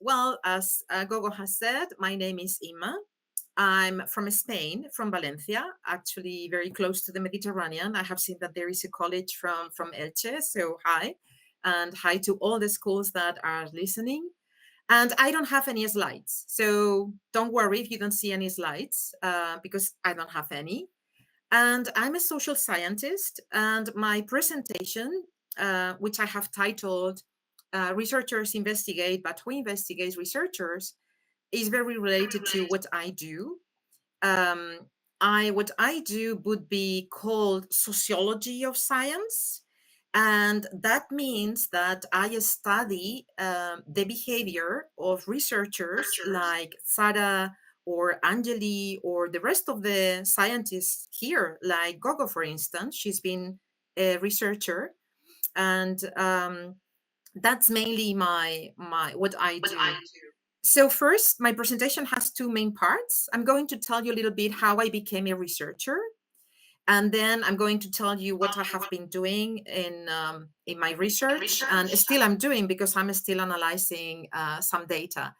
Well, as Gogo has said, my name is Inma. I'm from Spain, from Valencia, actually very close to the Mediterranean. I have seen that there is a college from Elche, so hi. And hi to all the schools that are listening. And I don't have any slides. So don't worry if you don't see any slides, because I don't have any. And I'm a social scientist, and my presentation, which I have titled Researchers Investigate, but Who Investigates Researchers, is very related to what I do. Um, what I do would be called sociology of science, and that means that I study the behavior of researchers like Sarah or Angeli or the rest of the scientists here, like Gogo, for instance. She's been a researcher, and that's mainly my what I do. So first, my presentation has two main parts. I'm going to tell you a little bit how I became a researcher, and then I'm going to tell you what I have been doing in my research, and still I'm doing because I'm still analyzing some data.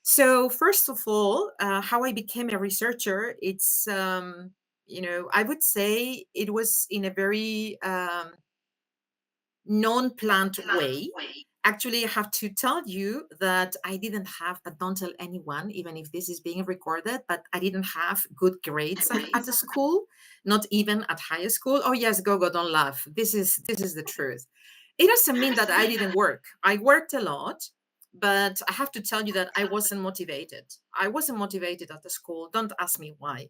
So first of all, how I became a researcher, it's I would say it was in a very non-planned way. Actually, I have to tell you that I didn't have, but don't tell anyone, even if this is being recorded, but I didn't have good grades at the school, not even at high school. Oh yes, Gogo, don't laugh. This is the truth. It doesn't mean that I didn't work. I worked a lot, but I have to tell you that I wasn't motivated. I wasn't motivated at the school. Don't ask me why.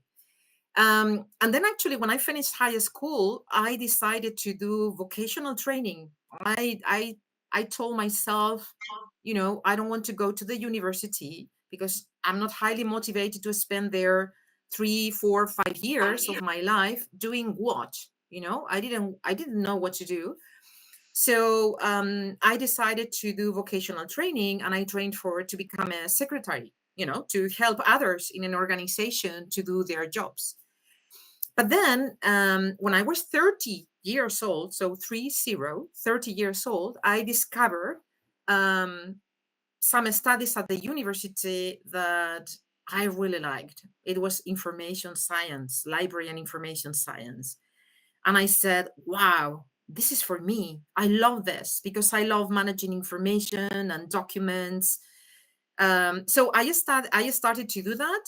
And then actually, when I finished high school, I decided to do vocational training. I told myself, I don't want to go to the university because I'm not highly motivated to spend there 3, 4, 5 years of my life doing what? I didn't know what to do. So I decided to do vocational training, and I trained to become a secretary, to help others in an organization to do their jobs. But then when I was 30 years old, so 30 years old, I discovered some studies at the university that I really liked. It was information science, library and information science. And I said, wow, this is for me. I love this because I love managing information and documents. So I started to do that.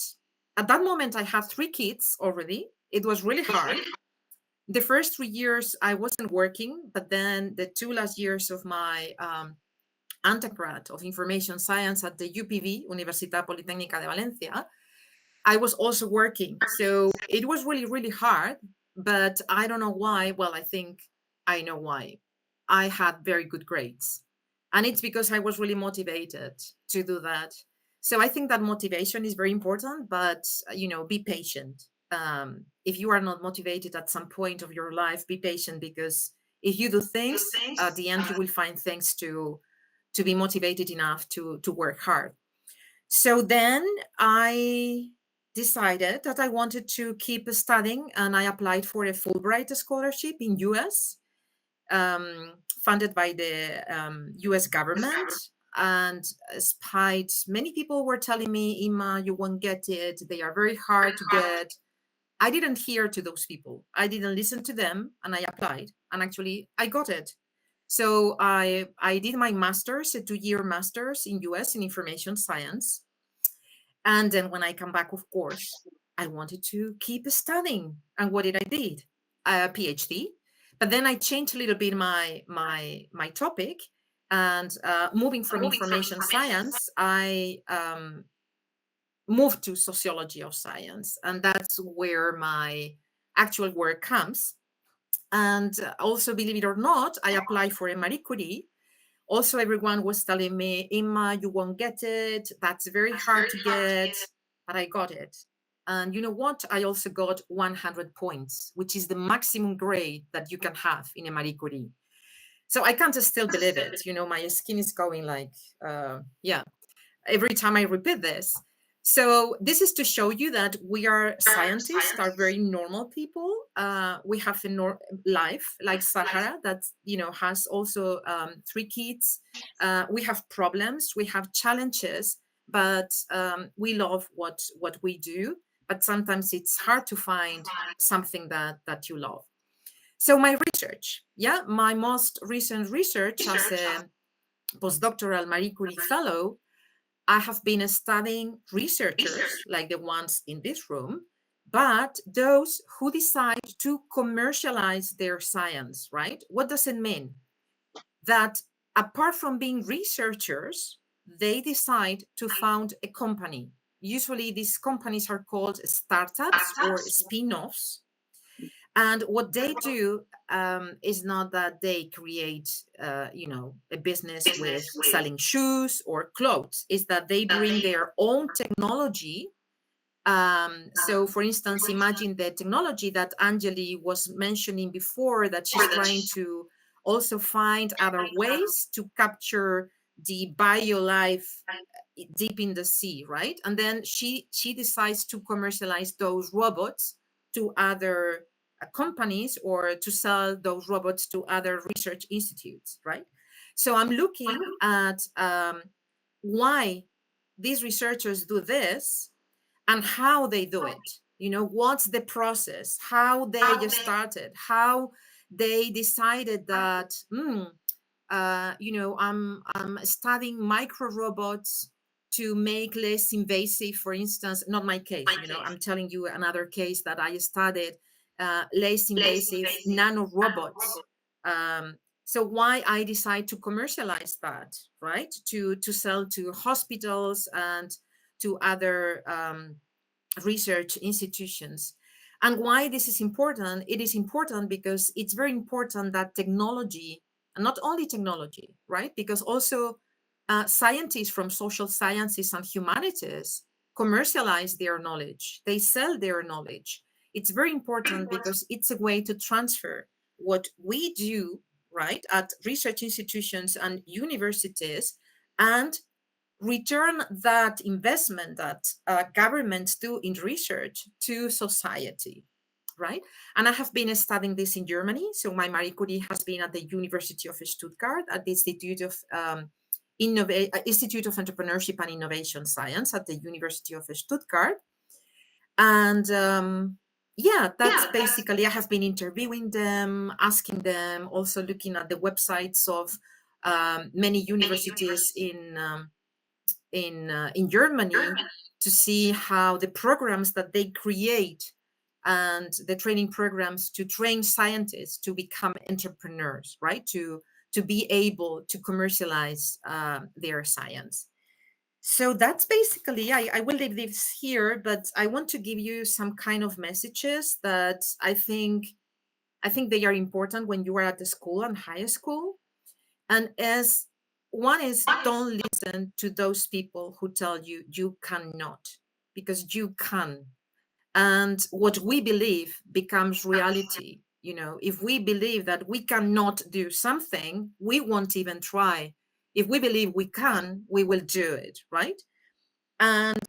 At that moment, I had 3 kids already. It was really hard. The first 3 years, I wasn't working, but then the 2 last years of my undergrad of information science at the UPV, Universidad Politécnica de Valencia, I was also working. So it was really, really hard, but I don't know why. Well, I think I know why. I had very good grades. And it's because I was really motivated to do that. So I think that motivation is very important, but be patient. If you are not motivated at some point of your life, be patient, because if you do things, at the end you will find things to be motivated enough to work hard. So then I decided that I wanted to keep studying, and I applied for a Fulbright scholarship in US, funded by the US government. And despite many people were telling me, Inma, you won't get it. They are very hard to get. I didn't hear to those people. I didn't listen to them, and I applied. And actually, I got it. So I did my master's, a 2-year master's in US in information science. And then when I come back, of course, I wanted to keep studying. And what did I did? A PhD. But then I changed a little bit my topic, and moving from information science, I moved to sociology of science, and that's where my actual work comes. And also, believe it or not, I applied for a Marie Curie. Also, everyone was telling me, Inma, you won't get it. That's very hard to get. But I got it. And you know what? I also got 100 points, which is the maximum grade that you can have in a Marie Curie. So I can't still believe it. My skin is going like, yeah, every time I repeat this. So this is to show you that we are scientists, are very normal people. We have a life like Sahara that has also 3 kids. We have problems, we have challenges, but we love what we do. But sometimes it's hard to find something that you love. So my research, yeah, my most recent research as a postdoctoral Marie Curie fellow, I have been studying researchers like the ones in this room, but those who decide to commercialize their science, right? What does it mean? That apart from being researchers, they decide to found a company. Usually, these companies are called startups or spin offs. And what they do is not that they create, a business with selling shoes or clothes. Is that they bring their own technology. So, for instance, imagine the technology that Anjali was mentioning before, that she's trying to also find other ways to capture the bio life deep in the sea, right? And then she decides to commercialize those robots to other companies, or to sell those robots to other research institutes, right? So I'm looking at why these researchers do this and how they do it. What's the process, how they just started, how they decided that I'm studying micro robots to make less invasive, for instance. Not my case, I'm telling you another case that I studied, less invasive nano robots. So why I decide to commercialize that, right? To sell to hospitals and to other research institutions. And why this is important? It is important because it's very important that technology, and not only technology, right? Because also scientists from social sciences and humanities commercialize their knowledge, they sell their knowledge. It's very important because it's a way to transfer what we do, right, at research institutions and universities, and return that investment that governments do in research to society, right? And I have been studying this in Germany. So my Marie Curie has been at the University of Stuttgart, at the Institute of Entrepreneurship and Innovation Science at the University of Stuttgart. And yeah, that's basically, I have been interviewing them, asking them, also looking at the websites of many universities in Germany, to see how the programs that they create and the training programs to train scientists to become entrepreneurs, right? To be able to commercialize their science. So that's basically, I will leave this here, but I want to give you some kind of messages that I think they are important when you are at the school and high school. And as one is, don't listen to those people who tell you you cannot, because you can. And what we believe becomes reality. If we believe that we cannot do something, we won't even try. If we believe we can, we will do it, right? And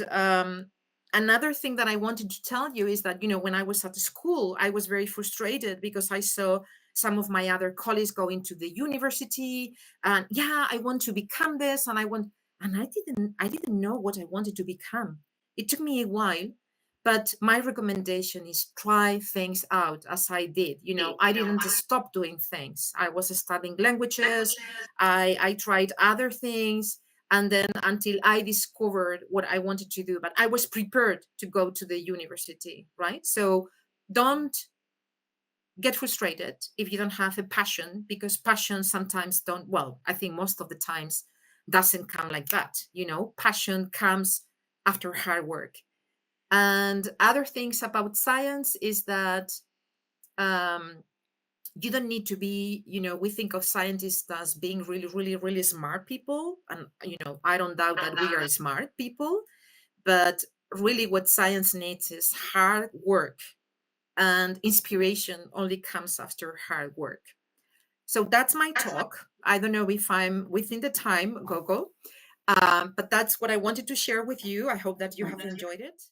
another thing that I wanted to tell you is that, when I was at school, I was very frustrated because I saw some of my other colleagues go into the university, and yeah, I want to become this, and I didn't know what I wanted to become. It took me a while, but my recommendation is try things out as I did. I didn't stop doing things. I was studying languages. I tried other things, and then until I discovered what I wanted to do, but I was prepared to go to the university, right? So don't get frustrated if you don't have a passion, because passion sometimes don't, well, I think most of the times doesn't come like that. Passion comes after hard work. And other things about science is that um, you don't need to be, we think of scientists as being really, really, really smart people. And, I don't doubt that we are smart people, but really what science needs is hard work, and inspiration only comes after hard work. So that's my talk. I don't know if I'm within the time, Gogo. But that's what I wanted to share with you. I hope that you have enjoyed it.